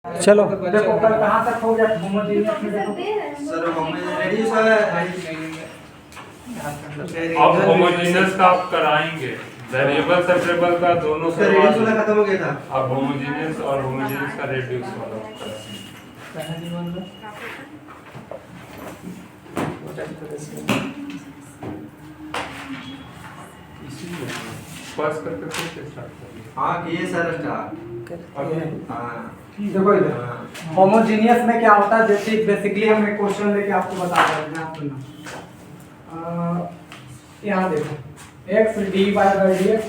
चलो देखो कल कहाँ तक हो गया होमोजेनियस में देखो सर होमोजेनियस वाला अब होमोजेनियस का आप कराएंगे वेरिएबल सेपरेबल का दोनों उसका रेडियस वाला खत्म हो गया था। अब होमोजेनियस और होमोजेनियस का रेडियस वाला पास करके फिर से स्टार्ट करिए। हाँ किए सर स्टार्ट। हाँ देखो इधर होमोजेनियस में क्या होता है, जैसे बेसिकली हम एक क्वेश्चन लेके आपको बता रहे हैं, आप सुनना। यहाँ देखो x dy by dx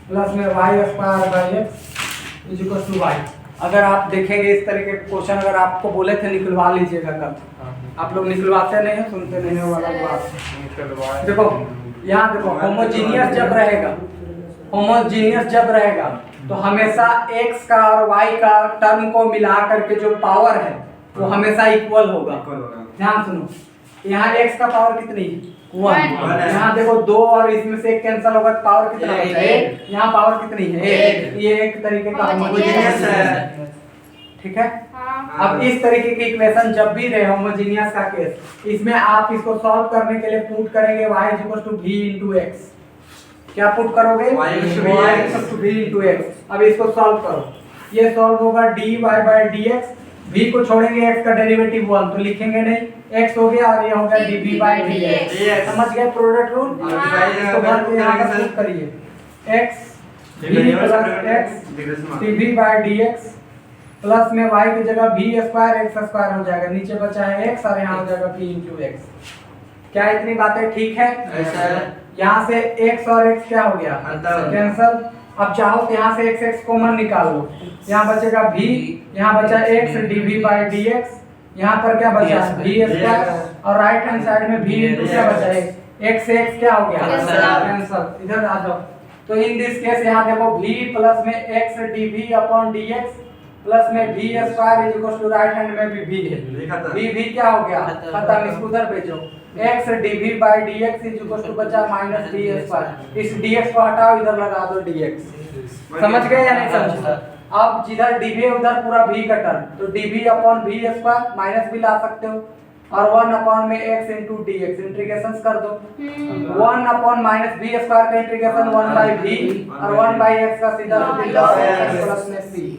plus में y square by x is equal to y। अगर आप देखेंगे इस तरीके के क्वेश्चन अगर आपको बोले थे निकलवा लीजिएगा कल, आप लोग निकलवाते नहीं हैं, सुनते नहीं हैं वाला बात। देखो यहाँ देखो होमोजेनियस जब रहेगा तो हमेशा x का और y का टर्म को मिला करके जो पावर है वो हमेशा इक्वल होगा। ध्यान सुनो, यहाँ x का पावर कितनी है? 1। यहाँ देखो 2 और इसमें से 1 कैंसिल होगा तो पावर कितना बचा? 1। यहाँ पावर कितनी है? 1। ये एक तरीके का होमोजेनियस है, ठीक है। अब इस तरीके की इक्वेशन जब भी रहे होमोजेनियस का केस, इसमें आप इसको सॉल्व करने के लिए पुट करेंगे y v * x। क्या पुट करोगे? y v * x। अब इसको सॉल्व करो, ये सॉल्व होगा dy by dx, v को छोड़ेंगे x का डेरिवेटिव 1 तो लिखेंगे नहीं, x हो गया और ये हो गया dv by dx। समझ गए प्रोडक्ट रूल? इसको भर के यहाँ पर पुट करिए, x v + x dv by dx plus में y की जगह v स्क्वायर x स्क्वायर हो जाएगा, नीचे बचा है x और यहाँ हो जाएगा p * x। क्या इतनी बातें ठीक है? यहाँ से x और x क्या हो गया? कैंसल। अब चाहो तो यहाँ से x कॉमन निकाल लो, यहाँ बचेगा v, यहाँ बचा x dv by dx, यहाँ पर क्या बचा? v स्क्वायर और राइट हैंड साइड में v * क्या बचा? x से x क्या हो गया? कैंसल। इधर आ जाओ, तो इन दिस केस यहाँ देखो v प्लस में x dv upon dx plus में v square is equal to right hand में भी v है, v क्या हो गया? खत्म। इसको उधर भेजो, x dv by dx is equal to बचा माइनस v स्क्वायर, इस dx को हटाओ, इधर लगा दो dx। समझ गए या नहीं समझे? अब जिधर dv है उधर पूरा v का टर्म, तो dv upon v square minus भी ला सकते हो और 1 अपॉन में x into dx इंटीग्रेशन कर दो। 1 अपॉन माइनस v स्क्वायर का इंटीग्रेशन 1 by v और 1 by x का सीधा प्लस में c।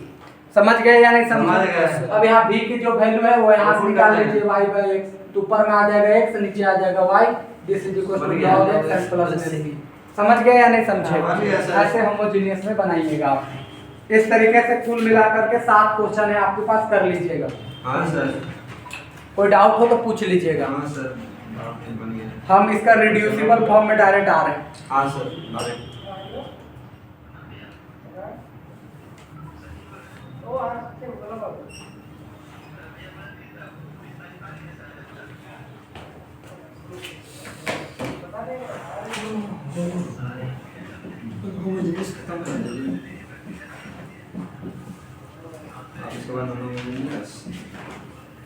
समझ गए या नहीं समझे? अब यहाँ v की जो वैल्यू है वो यहाँ से निकाल लीजिए, y by x, तो ऊपर में आ जाएगा x, नीचे आ जाएगा y, this is equal to log x and plus में c। समझ गए या नहीं समझे? ऐसे होमोजेनियस में बनाइएगा आप। इस तरीके से कुल मिला करके 7 क्वेश्चन है आपके पास, कर लीजिएगा। हाँ सर। कोई डाउट हो तो पूछ लीजिएगा। हाँ सर। हम इसका रिड्यूसिबल फॉर्म में डायरेक्ट आ रहे हैं। हाँ सर।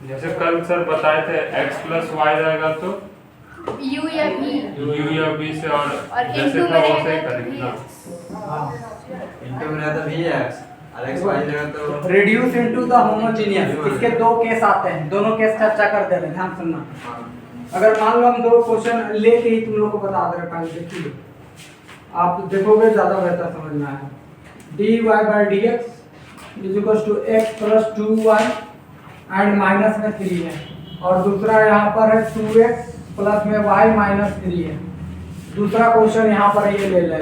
जैसे कल सर बताए थे x + y रहेगा तो u या v से और जैसे into था में वैसे ही रहेगा करेंगे ना। इनके में रहता vx और x y रहेगा तो रिड्यूस इनटू द होमोजेनियस, इसके 2 केस आते हैं, दोनों केस चर्चा कर दे रहे हैं, ध्यान सुनना। अगर मान लो हम 2 क्वेश्चन लेके ही तुम लोग को बता दे रहे हैं, देखिए आप देखोगे ज्यादा बेहतर समझ में आएगा। dy by dx is equal to x plus 2y and minus में 3 है, और दूसरा यहाँ पर है 2x प्लस में y माइनस 3 है। दूसरा क्वेश्चन यहाँ पर ये ले ले,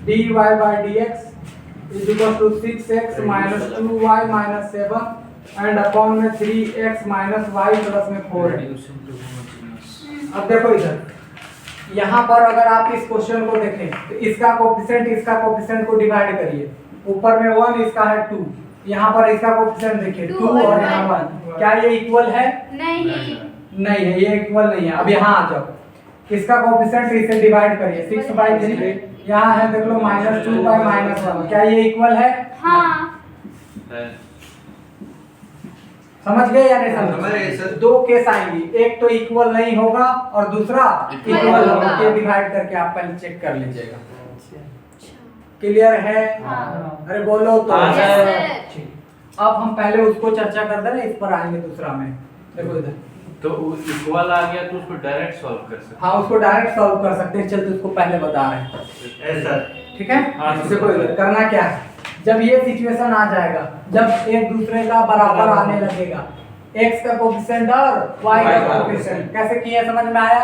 dy by dx is equal to 6x minus 2y minus 7 and upon में 3x माइनस y प्लस में 4 है। अब देखो इधर, यहाँ पर अगर आप इस क्वेश्चन को देखें तो इसका कोफिशिएंट को डिवाइड करिए, ऊपर में 1, इसका है 2, यहाँ पर इसका कोफिशिएंट देखिए 2 और यहाँ 1, क्या ये इक्वल है? नहीं है, ये इक्वल नहीं है। अब यहाँ आ जाओ, इसका कोफिशिएंट इसे डिवाइड करिए, 6/3, यहाँ है देख लो -2 by -1, क्या ये इक्वल है? हाँ। समझ गए या नहीं समझ? 2 केस आएंगी, एक तो इक्वल नहीं होगा और दूसरा इक्वल होगा, ये डिवाइड करके आप पहले चेक कर लीजिएगा। क्लियर है? अरे बोलो तो। अब हम पहले उसको चर्चा कर दे, इस पर आएंगे दूसरा में। देखो इधर तो इक्वल आ गया तो उसको डायरेक्ट सॉल्व कर सकते हाँ, उसको डायरेक्ट सॉल्व कर सकते हैं। चलते उसको पहले बता रहे हैं, ऐसा ठीक है। हाँ, देखो इधर करना क्या है, जब ये सिचुएशन आ जाएगा, जब एक दूसरे का बराबर आने लगेगा, x का कोफिशिएंट और y का कोफिशिएंट, कैसे किए समझ में आया?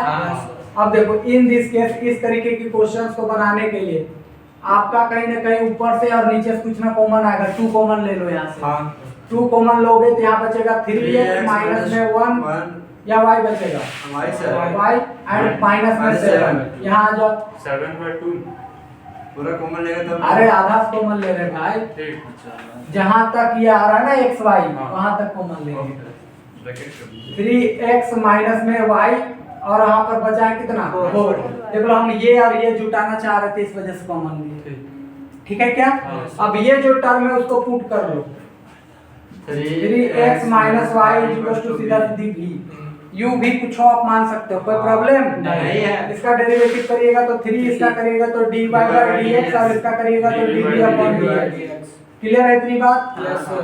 अब देखो इन दिस केस इस तरीके के क्वेश्चंस को बनाने के लिए आपका कहीं ना कहीं ऊपर से और नीचे से कुछ ना कॉमन आएगा। 2 कॉमन ले लो यहाँ से। हाँ 2 कॉमन लोगे तो यहाँ बचेगा 3x माइनस में 1 या y बचेगा हमारी सर y एंड माइनस में 7। यहाँ आ जाओ 7/2। पूरा कॉमन लेगा तो अरे आधा कॉमन ले रहे भाई, ठीक, जहाँ तक ये आ रहा है ना x y हाँ। वहाँ तक कॉमन लेंगे। ब्रैकेट कर दीजिए। 3x माइनस में y और यहाँ पर बचा है कितना 4। देखो हम ये और ये जुटाना चाह रहे थे, इस वजह से कॉमन लिए, ठीक है क्या? हाँ। अब ये जो टर्म है उसको पुट कर लो, 3x minus y equal to सीधा सीधी v। u भी कुछ हो आप मान सकते हो, कोई प्रॉब्लम नहीं है। इसका डेरिवेटिव करिएगा तो 3, इसका करिएगा तो dy बाय dx और इसका करिएगा तो dv अपॉन dx। क्लियर है इतनी बात? Yes sir.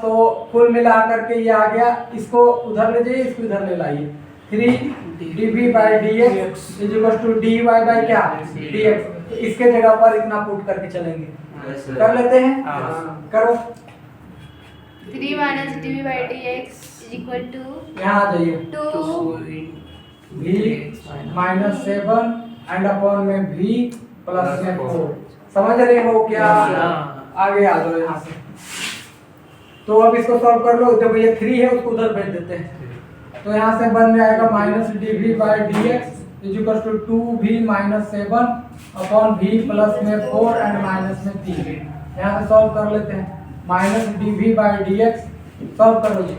तो कुल मिला करके ये आ गया, इसको उधर ले जाइए, इसको इधर ले लाइए। 3 dv by dx equal to dy by क्या dx। तो इसके जगह पर इतना पुट करके चलेंगे, कर लेते हैं। करो 3 minus dv by dx is equal to यहाँ आ जाइए 2 v माइनस 7 एंड अपॉन में v प्लस में 4। समझ रहे हो क्या? आगे आ जाओ यहाँ से। तो अब इसको सॉल्व कर लो। देखो ये 3 है, उसको उधर भेज देते हैं। तो यहाँ से बन जाएगा minus dv by dx equal to 2v minus 7 upon v plus में 4 एंड माइनस में 3। यहाँ से सॉल्व कर लेते हैं। Minus dv by dx solve करो जी,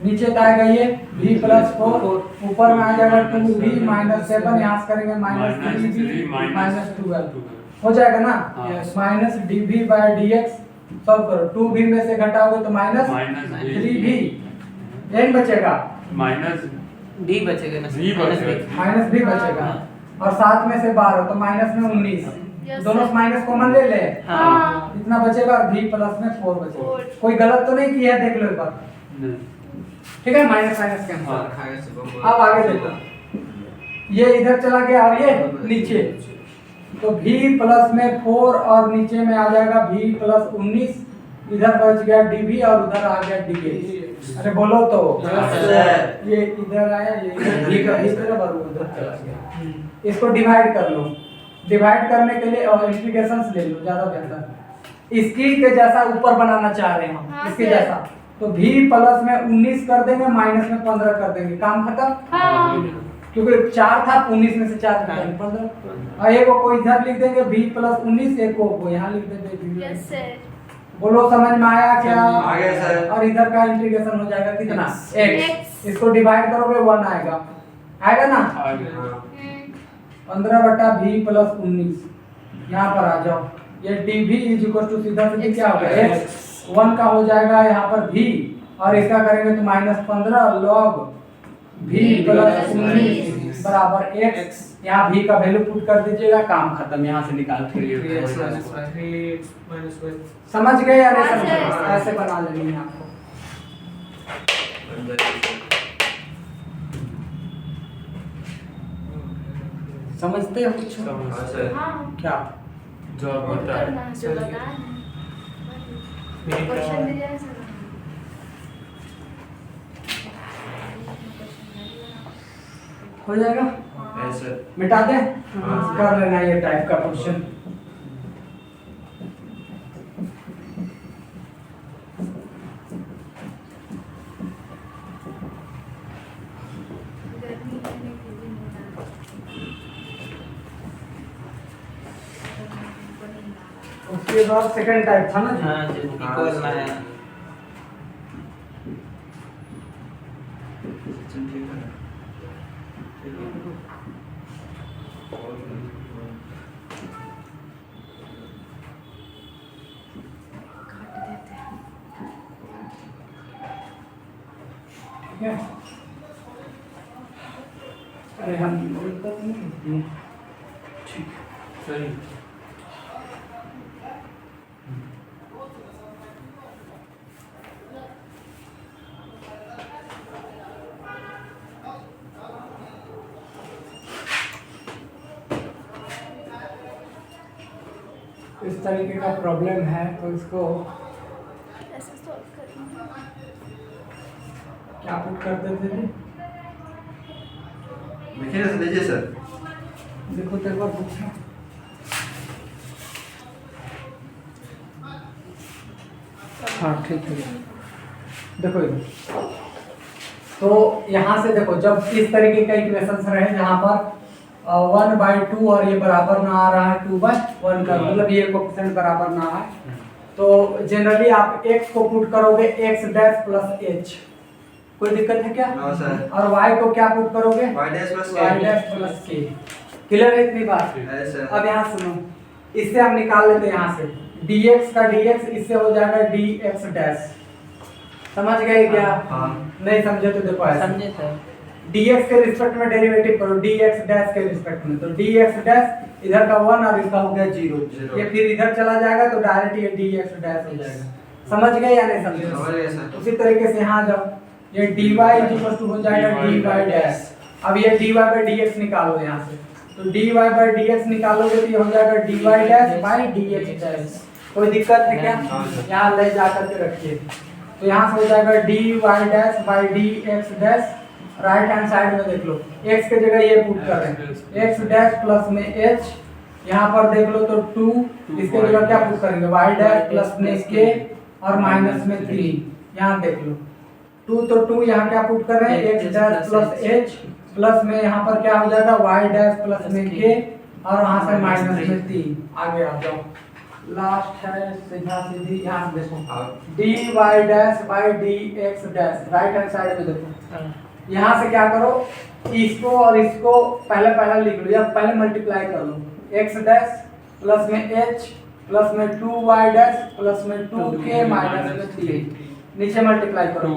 नीचे तो आएगा ये v प्लस 4, ऊपर में आ जाएगा 2v माइनस 7, यहाँ से करेंगे माइनस 3v माइनस 12 हो जाएगा ना। Minus dv by dx solve करो, 2v में से घटाओगे तो माइनस 3v, n बचेगा माइनस डी बचेगा ना, v बचेगा। माइनस b बचेगा और 7 में से 12 तो माइनस में 19। Yes, दोनों sir. माइनस कॉमन ले ले, हाँ इतना बचेगा और v प्लस में 4 बचेगा। 4। कोई गलत तो नहीं किया है, देख लो एक बार, ठीक है। माइनस माइनस के हाँ। आंसर। अब आगे देखो, ये इधर चला गया और ये नीचे, तो v प्लस में 4 और नीचे में आ जाएगा v प्लस 19, इधर बच गया dv और उधर आ गया dx। अरे बोलो तो ये इधर आया, ये v का इस तरह और उधर चला गया। इसको डिवाइड कर लो, डिवाइड करने के लिए और इंटीग्रेशंस ले लो, ज्यादा बेहतर। इसकी के जैसा ऊपर बनाना चाह रहे हैं हम, हाँ, इसके सर। जैसा। तो v प्लस में 19 कर देंगे, माइनस में 15 कर देंगे, काम खत्म। हाँ क्योंकि 4 था, 19 में से 4 घटाएंगे 15। और एक को इधर लिख देंगे v प्लस 19, एक को यहाँ लिख देंगे यस v। सर। बोलो समझ में आया क्या? आ गया सर। और इधर का इंटीग्रेशन हो जाएगा कितना X। इसको डिवाइड करोगे 1 आएगा, आएगा ना। 15/v प्लस 19 यहाँ पर आ जाओ। ये dv इज इक्वल टू सीधा सीधा क्या होगा x, 1 का हो जाएगा यहाँ पर v और इसका करेंगे तो माइनस 15 log v प्लस 19 बराबर x। यहाँ v का वैल्यू पुट कर दीजिएगा, काम खत्म, यहाँ से निकाल के। समझ गए या नहीं हाँ, समझे? सर। ऐसे बना लेंगे आपको। समझते हो कुछ? हाँ क्या जो आप और बताए करना है, जो बताया ना। क्वेश्चन दिया है सर। हो जाएगा? ऐसे मिटा दे, हाँ। कर लेना ये टाइप का क्वेश्चन। गर्मी करने के लिए नहीं डाला। उसके बाद सेकंड टाइप था ना जी? हाँ जी, इक्वल ना है। काट देते हैं। ठीक है। अरे हम बोलते नहीं। ठीक सही। इस तरीके का प्रॉब्लम है तो इसको ऐसे सॉल्व करेंगे। क्या पुट कर देते थे? लिखिए सर, लीजिए सर। देखो तेरे बार बुक है। हाँ ठीक है, देखो इधर। तो यहाँ से देखो, जब इस तरीके का इक्वेशन रहे जहाँ पर 1/2 और ये बराबर ना आ रहा है 2/1 का, मतलब ये कोएफिशिएंट बराबर ना है, तो जनरली आप x को पुट करोगे x डैश प्लस h, कोई दिक्कत है क्या? No sir. और y को क्या पुट करोगे? y dash plus y dash plus k। Clear है इतनी बात? है सर। अब यहाँ सुनो, इससे हम निकाल लेते हैं यहाँ से dx का dx, इससे हो जाएगा dx डैश। समझ गए क्या? हाँ। नहीं समझे तो देखो ऐसे, समझे सर। dx के रिस्पेक्ट में डेरिवेटिव करो dx डैश के रिस्पेक्ट में, तो dx डैश इधर का 1 और इसका हो गया 0, ये फिर इधर चला जाएगा तो डायरेक्ट ये dx डैश हो जाएगा। समझ गए या नहीं समझे? समझ गए सर। उसी तरीके से यहाँ जब ये dy हो जाएगा dy डैश। अब ये dy by dx निकालो यहाँ से, तो dy by dx निकालोगे तो ये हो जाएगा dy dash by dx dash. कोई दिक्कत है क्या? यहाँ ले जा करके रखिए, तो यहाँ से हो जाएगा dy dash by dx dash. Right hand side में देख लो, x के जगह ये पुट कर रहे हैं, x डैश प्लस में h, यहाँ पर देख लो तो 2, इसके जगह क्या पुट करेंगे? y डैश प्लस में k और माइनस में 3, यहाँ देख लो 2 तो 2 यहाँ क्या पुट कर रहे हैं? x dash plus h plus में यहाँ पर क्या हो जाएगा? y डैश प्लस में k और वहाँ से माइनस में 3। आगे आ जाओ, लास्ट है सीधा सीधी, यहाँ से देखो dy dash by dx dash. Right hand side में देखो, यहाँ से क्या करो, इसको और इसको पहले लिख लो या पहले मल्टीप्लाई कर लो, x डैश प्लस में h प्लस में 2y डैश प्लस में 2k माइनस में 3, नीचे मल्टीप्लाई करो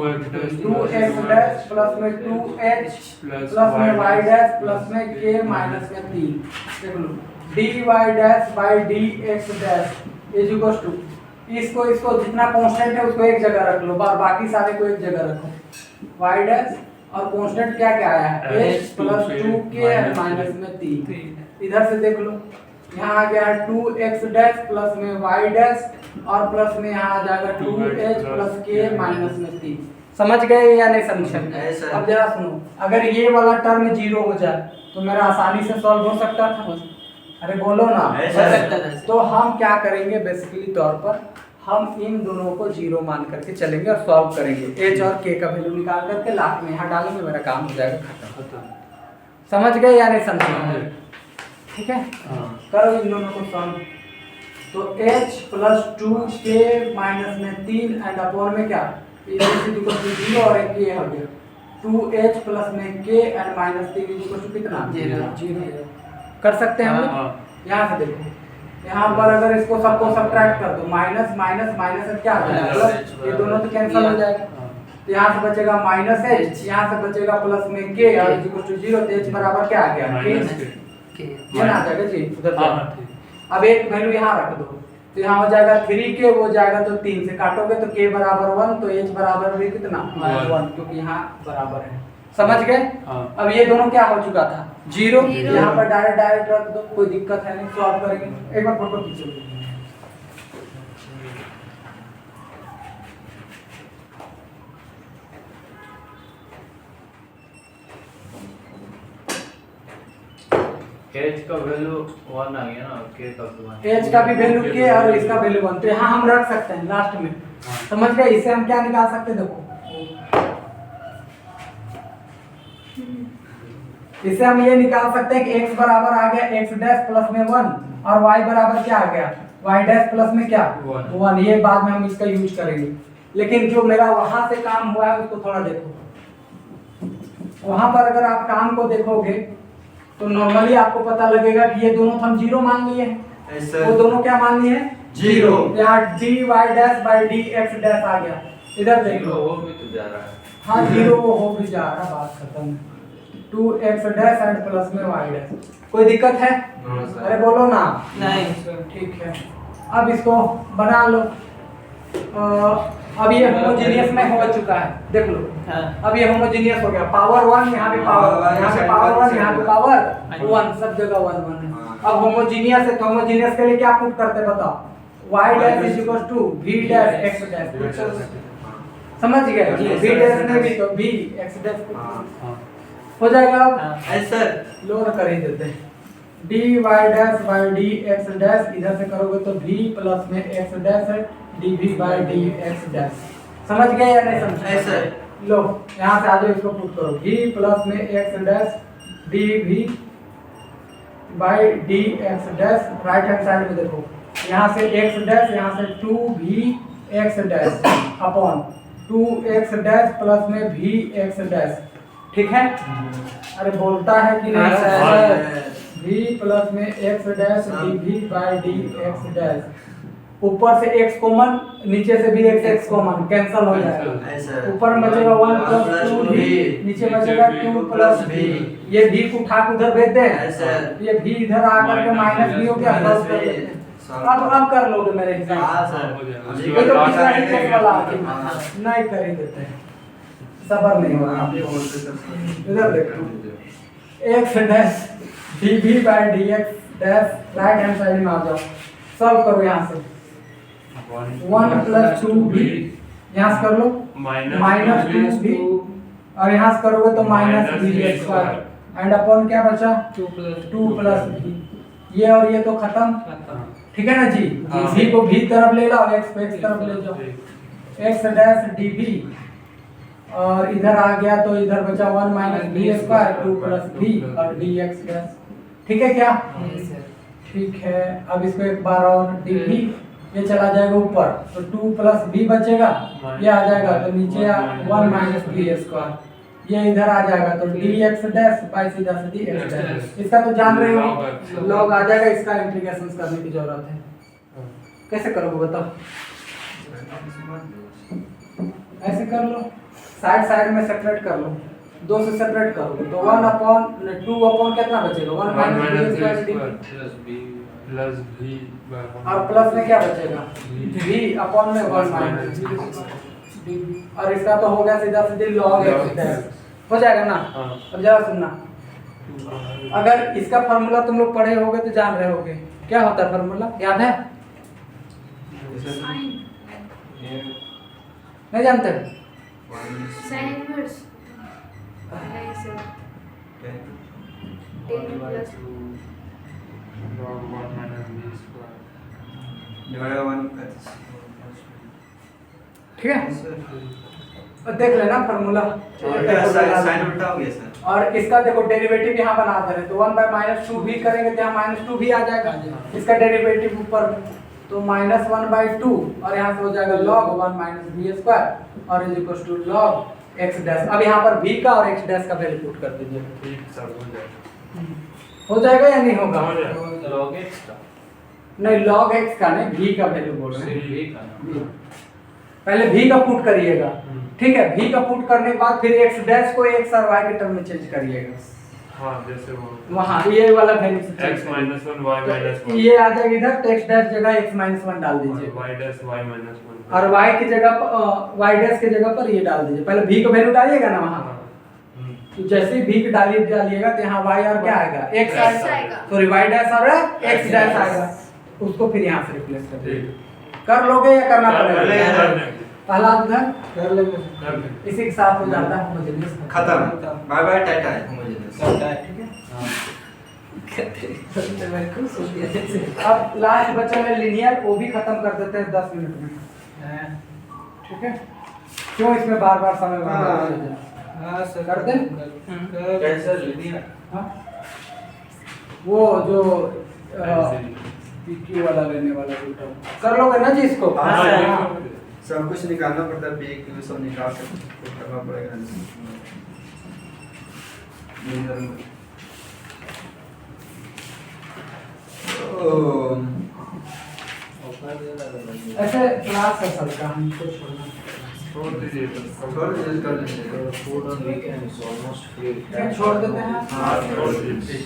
2x डैश प्लस में 2h प्लस में y डैश प्लस में k माइनस में 3। देख लो dy dash by dx dash is equal to, इसको जितना कांस्टेंट है उसको एक जगह रख लो और बाकी सारे को एक जगह रखो, y डैश और कांस्टेंट क्या क्या आया है? h प्लस 2k माइनस में 3। इधर से देख लो, यहाँ आ गया 2x डैश प्लस में y डैश और प्लस में यहाँ आ जाएगा 2h प्लस k माइनस में 3। समझ गए या नहीं समझे? अब जरा सुनो, अगर ये वाला टर्म 0 हो जाए तो मेरा आसानी से सॉल्व हो सकता था। अरे बोलो ना, तो हम क्या करेंगे? बेसिकली तौर पर हम इन दोनों को 0 मान करके चलेंगे और सॉल्व करेंगे, h और k का वैल्यू निकाल करके लास्ट में यहाँ डालेंगे, मेरा काम हो जाएगा खत्म। समझ गए या नहीं समझे? ठीक है, करो इन दोनों को सॉल्व। तो h प्लस 2k माइनस में 3 एंड अपॉन में क्या? इक्वल टू 0 और एक ये हो गया 2h प्लस में k and minus 3 equal to कितना? 0। कर सकते हैं हम लोग। यहाँ से देखो, यहाँ पर अगर इसको सबको सब्ट्रैक्ट कर दो, माइनस माइनस माइनस से क्या आ जाएगा? प्लस, ये दोनों तो कैंसिल हो जाएगा, तो यहाँ से बचेगा माइनस h, यहाँ से बचेगा प्लस में k और इक्वल टू 0, तो h बराबर क्या आ गया? k। ये ना आ जाएगा जी उधर। अब एक वैल्यू यहाँ रख दो, तो यहाँ हो जाएगा 3k, वो जाएगा तो 3 से काटोगे तो k बराबर 1, तो h बराबर भी कितना? 1, क्योंकि यहाँ बराबर है। समझ गए? अब ये दोनों क्या हो चुका था? 0। यहाँ पर डायरेक्ट रख दो, कोई दिक्कत है नहीं, सॉल्व करेंगे। एक बार फोटो खींचो। h का वैल्यू 1 आ गया ना, k का 1, h का भी वैल्यू k और इसका वैल्यू 1, तो यहाँ हम रख सकते हैं लास्ट में। समझ गए? इससे हम क्या निकाल सकते हैं? देखो, इससे हम ये निकाल सकते हैं कि x बराबर आ गया x डैश प्लस में 1 और y बराबर क्या आ गया? y डैश प्लस में क्या? 1। ये बाद में हम इसका यूज करेंगे, लेकिन जो मेरा वहां से काम हुआ है उसको थोड़ा देखो। वहां पर अगर आप काम को देखोगे तो नॉर्मली आपको पता लगेगा कि ये दोनों हम 0 मान लिए हैं, वो दोनों क्या मान लिए हैं? 0। यहाँ dy dash by dx dash आ गया, इधर देख लो, वो भी तो जा रहा है। हाँ 0 वो हो भी जा रहा, बात खत्म है। 2x डैश एंड प्लस में y डैश। कोई दिक्कत है? अरे बोलो ना। नहीं। ठीक है, अब इसको बना लो। अब ये होमोजेनियस में हो चुका है, देख लो। हाँ। अब ये होमोजेनियस हो गया, पावर 1 यहाँ पे पावर, यहाँ पे पावर 1, यहाँ पे पावर 1, सब जगह 1 1 है। अब होमोजेनियस है तो होमोजेनियस के लिए क्या पुट करते हैं बताओ? y dash is equal to v dash x dash. समझ गए? v डैश नहीं भी तो v x डैश हो जाएगा। अब सर लो ना कर ही देते हैं, dy dash by dx dash, इधर से करोगे तो v प्लस में x डैश है dv बाय dx डैश। समझ गए या नहीं समझे? सर लो यहाँ से आ जाओ, इसको पुट करो, v प्लस में x dash dv by dx dash. Right hand side में देखो, यहाँ से x डैश, यहाँ से 2vx dash upon 2x dash plus में vx डैश। ठीक है? अरे बोलता है कि नहीं सर? v प्लस में x dash dv by dx dash, ऊपर से x कॉमन, नीचे से भी x कॉमन, कैंसिल हो जाएगा। ऊपर में बचेगा 1 प्लस 2v, नीचे बचेगा 2 प्लस v। ये v को उठा के उधर भेज दें, ये v इधर आकर के माइनस v हो गया, प्लस कर देते हैं। अब कर लोगे मेरे हिसाब से। ये तो पिछला ही केस वाला नहीं कर ही देते हैं, सबर नहीं होगा आपको। इधर देखो, x dash dv by dx dash, right hand side में आ जाओ, सॉल्व करो। यहाँ से 1 प्लस 2v, यहाँ से कर लो माइनस 2v, और यहाँ से करोगे तो minus v square, and upon क्या बचा? 2 प्लस v। ये और ये तो खत्म, ठीक है ना जी? v को v तरफ ले लाओ, x को x तरफ ले जाओ, x डैश dv, और इधर आ गया तो इधर बचा 1 minus v square 2 plus v और dx डैश। ठीक है क्या? ठीक है। अब इसको एक बार और dv, ये चला जाएगा ऊपर तो 2 प्लस v बचेगा, ये आ जाएगा तो नीचे 1 माइनस v स्क्वायर, ये इधर आ जाएगा तो dx डैश बाय सीधा से dx डैश। इसका तो जान रहे हो, लॉग आ जाएगा, इसका इंटीग्रेशन करने की जरूरत है। कैसे करोगे बताओ? ऐसे कर लो, साइड साइड में सेपरेट कर लो, 2 से सेपरेट करोगे तो 1 अपॉन 2 अपॉन कितना बचेगा? 1 माइनस v प्लस v और प्लस में क्या बचेगा? v अपॉन में 1 माइनस v, और इसका तो हो गया सीधा सीधे log x हो जाएगा ना। अब जरा सुनना, अगर इसका फार्मूला तुम लोग पढ़े होगे तो जान रहे होगे, क्या होता है फार्मूला, याद है? नहीं जानते? साइन इनवर्स नहीं sir, 10 plus log 1 minus v square divide by 1। ठीक है, और देख लेना फार्मूला। साइन उल्टा हो गया सर। और इसका देखो डेरिवेटिव यहाँ बना दे रहे तो 1 बाय माइनस 2v करेंगे तो यहाँ माइनस 2v आ जाएगा, इसका डेरिवेटिव ऊपर तो माइनस 1 बाय 2, और यहाँ से हो जाएगा log 1 माइनस v स्क्वायर और is equal to log x dash. अब यहाँ पर v का और x डैश का वैल्यू पुट कर दीजिए, ठीक सब हो जाएगा। हो जाएगा या नहीं होगा? हो जाएगा। log x का नहीं, log x का नहीं, v का वैल्यू बोल रहे हैं। v का v। पहले v का पुट करिएगा, ठीक है? v का पुट करने के बाद फिर x डैश को x और y के टर्म में चेंज करिएगा। हाँ जैसे वो वहाँ ये वाला वैल्यू से x minus 1 y minus 1 ये आ जाएगा इधर, तो x डैश जगह x माइनस 1 डाल दीजिए, y dash y minus 1 और y की जगह पर y डैश की जगह पर ये डाल दीजिए। पहले v का वैल्यू डालिएगा ना वहाँ, तो जैसे ही v का डालिएगा तो यहाँ y और क्या आएगा? x आएगा, सॉरी y डैश और x डैश आएगा, उसको फिर यहाँ से रिप्लेस कर दीजिए। कर लोगे या करना पड़ेगा? पहला उधर कर लेंगे, इसी के साथ हो जाता है होमोजेनियस खत्म। Bye bye tata homogeneous. अब लास्ट बचा है लिनियर, वो भी खत्म कर देते हैं 10 मिनट में, ठीक है? क्यों इसमें बार बार समय बर्बाद कर दें? कैसे लिनियर? हाँ? वो जो पीक्यू वाला लेने वाला कर लोगे ना जी इसको? सब कुछ निकालना पड़ता है, पी क्यू सब निकाल के करना पड़ेगा। ऐसे क्लास है सबका, हमको छोड़ना छोड़ दीजिए छोड़ दीजिए, कर लीजिए। छोड़ देते हैं। हाँ छोड़ दीजिए।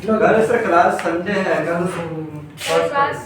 कल से क्लास संडे है, कल क्लास